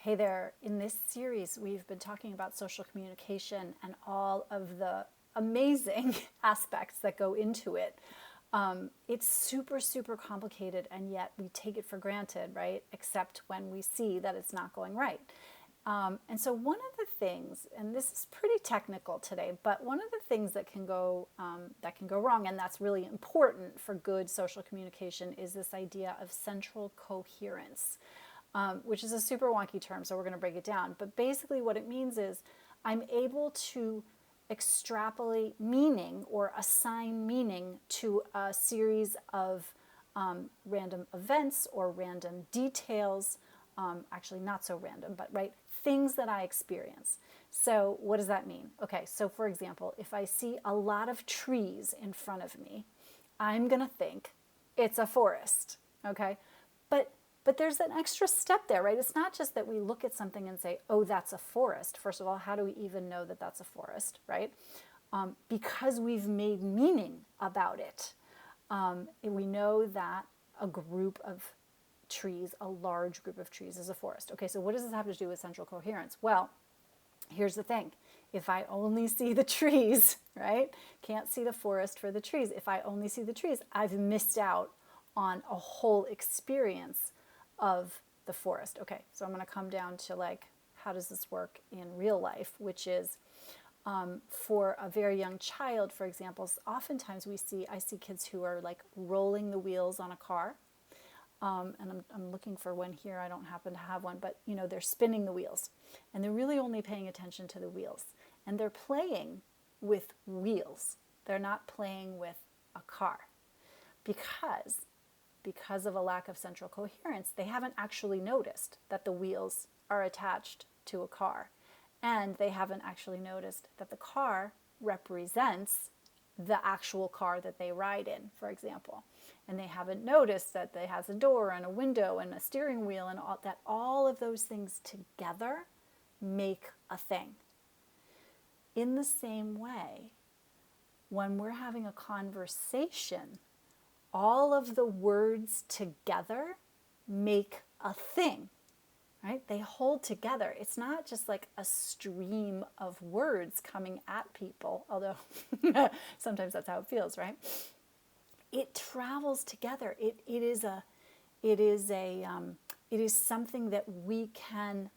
Hey there, in this series we've been talking about social communication and all of the amazing aspects that go into it. It's super, super complicated, and yet we take it for granted, right? Except when we see that it's not going right. And so one of the things, and this is pretty technical today, but one of the things that can go wrong, and that's really important for good social communication, is this idea of central coherence, which is a super wonky term, so we're going to break it down. But basically what it means is I'm able to extrapolate meaning or assign meaning to a series of random events or random details, actually not so random, but right, things that I experience. So what does that mean? Okay, so for example, if I see a lot of trees in front of me, I'm going to think it's a forest, okay? But there's an extra step there, right? It's not just that we look at something and say, oh, that's a forest. First of all, how do we even know that that's a forest, right? Because we've made meaning about it. We know that a group of trees, a large group of trees, is a forest. Okay, so what does this have to do with central coherence? Well, here's the thing. If I only see the trees, right? Can't see the forest for the trees. If I only see the trees, I've missed out on a whole experience of the forest. Okay, so I'm going to come down to like, how does this work in real life, which is for a very young child, for example, oftentimes I see kids who are like rolling the wheels on a car. And I'm looking for one here. I don't happen to have one, but you know, they're spinning the wheels and they're really only paying attention to the wheels, and they're playing with wheels. They're not playing with a car because of a lack of central coherence. They haven't actually noticed that the wheels are attached to a car, and they haven't actually noticed that the car represents the actual car that they ride in, for example. And they haven't noticed that it has a door and a window and a steering wheel, and all of those things together make a thing. In the same way, when we're having a conversation, all of the words together make a thing, right? They hold together. It's not just like a stream of words coming at people, although sometimes that's how it feels, right? It travels together. It is something that we can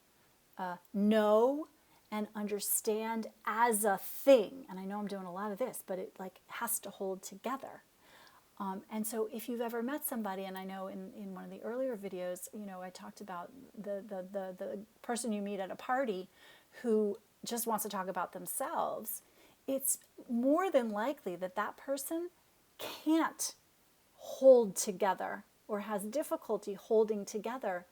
know and understand as a thing. And I know I'm doing a lot of this, but it like has to hold together. And so if you've ever met somebody, and I know in one of the earlier videos, you know, I talked about the person you meet at a party who just wants to talk about themselves, it's more than likely that that person can't hold together or has difficulty holding together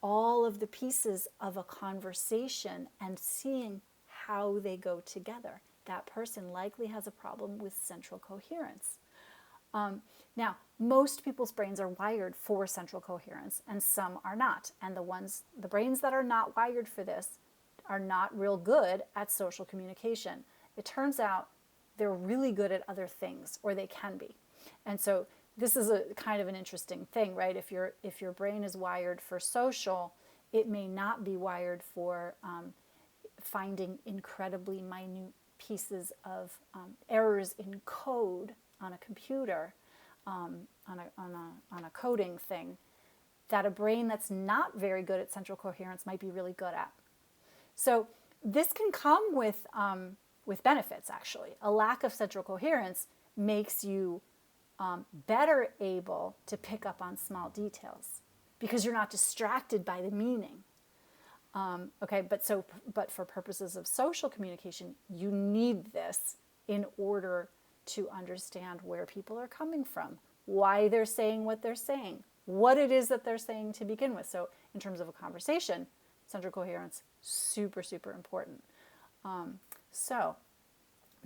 all of the pieces of a conversation and seeing how they go together. That person likely has a problem with central coherence. Now, most people's brains are wired for central coherence, and some are not. And the brains that are not wired for this are not real good at social communication. It turns out they're really good at other things, or they can be. And so this is a kind of an interesting thing, right? If your brain is wired for social, it may not be wired for finding incredibly minute pieces of errors in code on a computer, on a coding thing, that a brain that's not very good at central coherence might be really good at. So this can come with benefits, actually. A lack of central coherence makes you better able to pick up on small details because you're not distracted by the meaning. Okay, but for purposes of social communication, you need this in order to understand where people are coming from, why they're saying what they're saying, what it is that they're saying to begin with. So in terms of a conversation, central coherence, super, super important. So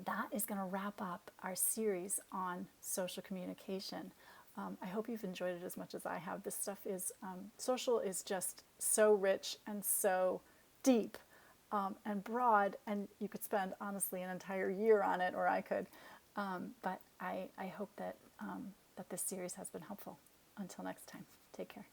that is going to wrap up our series on social communication. I hope you've enjoyed it as much as I have. This stuff is, social is just so rich and so deep and broad, and you could spend, honestly, an entire year on it, or I could. But I hope that this series has been helpful. Until next time, take care.